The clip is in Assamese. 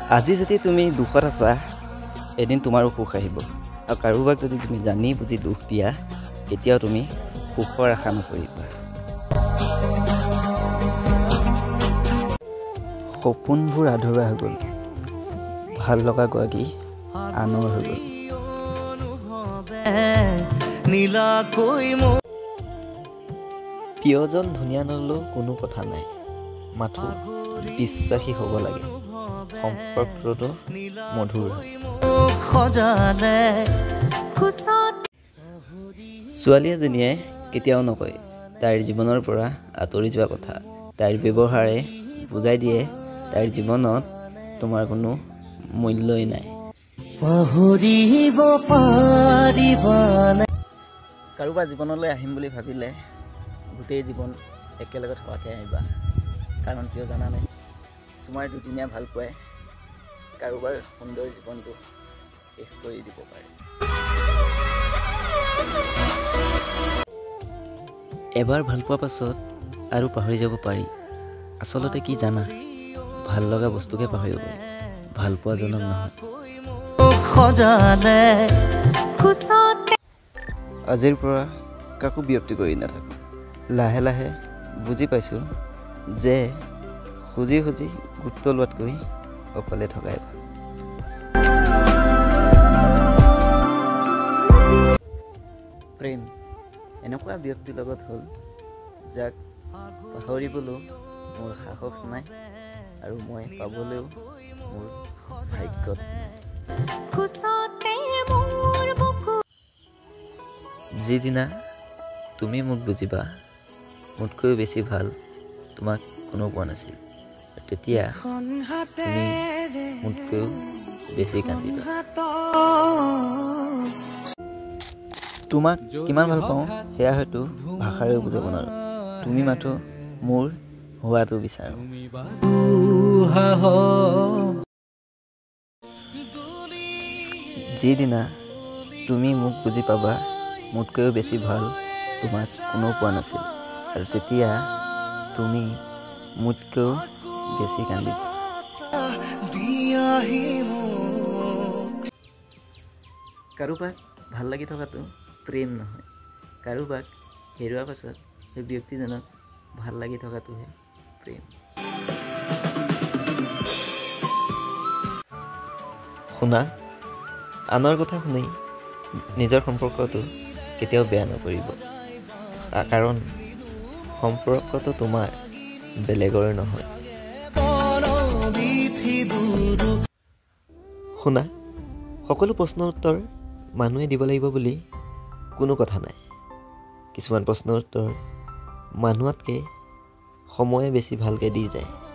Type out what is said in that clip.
আজি যদি তুমি দুখত আছা এদিন তোমাৰো সুখ আহিব আৰু কাৰোবাক যদি তুমি জানি বুজি দুখ দিয়া কেতিয়াও তুমি সুখৰ আশা নকৰিবা সপোনবোৰ আধৰুৱা হৈ গ'ল ভাল লগা গৰাকী আনৰ হৈ গ'ল প্ৰিয়জন ধুনীয়া নললেও কোনো কথা নাই মাথো বিশ্বাসী হ'ব লাগে সম্পৰ্কটো মধুৰ ছোৱালী এজনীয়ে কেতিয়াও নকয় তাইৰ জীৱনৰ পৰা আঁতৰি যোৱা কথা তাইৰ ব্যৱহাৰে বুজাই দিয়ে তাইৰ জীৱনত তোমাৰ কোনো মূল্যই নাই কাৰোবাৰ জীৱনলৈ আহিম বুলি ভাবিলে গোটেই জীৱন একেলগে থকাকৈ আহিবা কাৰণ কিয় জানা নাই তোমাৰ দুদিনীয়া ভাল পোৱাই কাৰোবাৰ সুন্দৰ জীৱনটো শেষ কৰি দিব পাৰে এবাৰ ভাল পোৱাৰ পাছত আৰু পাহৰি যাব পাৰি আচলতে কি জানা ভাল লগা বস্তুকে পাহৰিব পাৰি ভাল পোৱাজনক নহয় আজিৰ পৰা কাকো বিৰক্তি কৰি নাথাকোঁ লাহে লাহে বুজি পাইছোঁ যে খুজি খুজি গুৰুত্ব লোৱাতকৈ অকলে থকাই ভাল প্ৰেম এনেকুৱা ব্যক্তিৰ লগত হ'ল যাক পাহৰিবলৈও মোৰ সাহস নাই আৰু মই পাবলৈও মোৰ ভাগ্যত যিদিনা তুমি মোক বুজিবা মোতকৈও বেছি ভাল তোমাক কোনো পোৱা নাছিল তেতিয়া তুমি মোতকৈও বেছি কান্দিবা তোমাক কিমান ভাল পাওঁ সেয়া হয়তো ভাষাৰেও বুজাব নোৱাৰোঁ তুমি মাথো মোৰ হোৱাটো বিচাৰোঁ যিদিনা তুমি মোক বুজি পাবা মোতকৈও বেছি ভাল তোমাক কোনো পোৱা নাছিল আৰু তেতিয়া তুমি মোতকৈও বেছি কান্দিবা কাৰোবাক ভাল লাগি থকাটো প্ৰেম নহয় কাৰোবাক হেৰুৱাৰ পাছত সেই ব্যক্তিজনক ভাল লাগি থকাটোহে প্ৰেম শুনা আনৰ কথা শুনি নিজৰ সম্পৰ্কটো কেতিয়াও বেয়া নকৰিব কাৰণ সম্পৰ্কটো তোমাৰ বেলেগৰ নহয় শুনা সকলো প্ৰশ্নৰ উত্তৰ মানুহে দিব লাগিব বুলি কোনো কথা নাই কিছুমান প্ৰশ্নৰ উত্তৰ মানুহতকৈ সময়ে বেছি ভালকৈ দি যায়